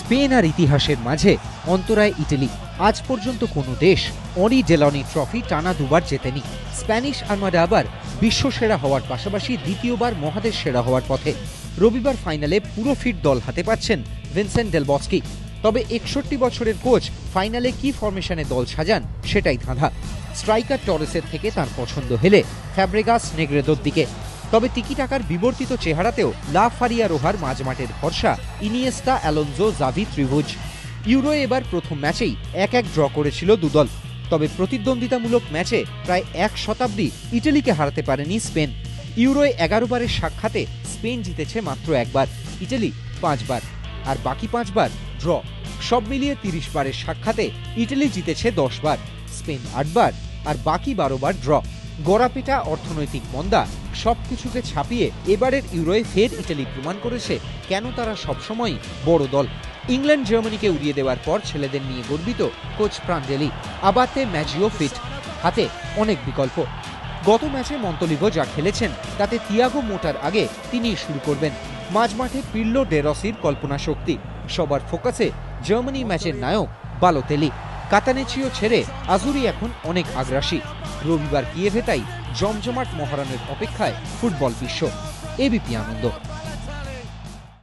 Spain আর ইতিহাসের মাঝে অন্তরায় ইটালি। আজ পর্যন্ত কোনো দেশ অনি ডেলনি ট্রফি টানা দুবার জেতেনি। স্প্যানিশ আর্মাডা আবার বিশ্বসেরা হওয়ার পাশাপাশি দ্বিতীয়বার মহাদেশ সেরা হওয়ার পথে। রবিবার ফাইনালে পুরো ফিট দল হাতে পাচ্ছেন ভিনসেন্ট ডেল বস্কি। তবে 61 বছরের কোচ ফাইনালে কি ফরমেশনে দল সাজান সেটাই ধাঁধা। স্ট্রাইকার টরেসের থেকে তার পছন্দ হেলে ফ্যাব্রেগাস নেগ্রেদোর দিকে। তবে তিকি টাকার বিবর্তিত চেহারাতেও লা ফারিয়া রোহার মাঝমাঠের ভরসা ইনিয়েস্তা, অ্যালোনজো, জাভি ত্রিভুজ। ইউরোয় এবার প্রথম ম্যাচেই 1-1 ড্র করেছিল দুদল। তবে প্রতিদ্বন্দ্বিতামূলক ম্যাচে প্রায় এক শতাব্দী ইটালিকে হারাতে পারেনি স্পেন। ইউরোয় 11 বারের সাক্ষাতে স্পেন জিতেছে মাত্র একবার, ইটালি 5 বার, আর বাকি 5 বার ড্র। সব মিলিয়ে 30 বারের সাক্ষাতে ইটালি জিতেছে 10 বার, স্পেন 8 বার, আর বাকি 12 বার ড্র। গড়াপিটা অর্থনৈতিক মন্দা সবকিছুকে ছাপিয়ে এবারের ইউরোয় ফের ইটালি প্রমাণ করেছে কেন তারা সবসময়ই বড় দল। ইংল্যান্ড জার্মানিকে উড়িয়ে দেওয়ার পর ছেলেদের নিয়ে গর্বিত কোচ প্রাঞ্জলি। আবাতে ম্যাজিও ফিট, হাতে অনেক বিকল্প। গত ম্যাচে মন্তলিভো যা খেলেছেন তাতে তিয়াগো মোটার আগে তিনিই শুরু করবেন। মাঝমাঠে পির্লো ডেরসির কল্পনা শক্তি। সবার ফোকাসে জার্মানি ম্যাচের নায়ক বালোতেলি। কাতানেচিও ছেড়ে আজুরি এখন অনেক আগ্রাসী। রবিবার কিয়েভে তাই জমজমাট মহারণের অপেক্ষায় ফুটবল বিশ্ব। এবিপি আনন্দ।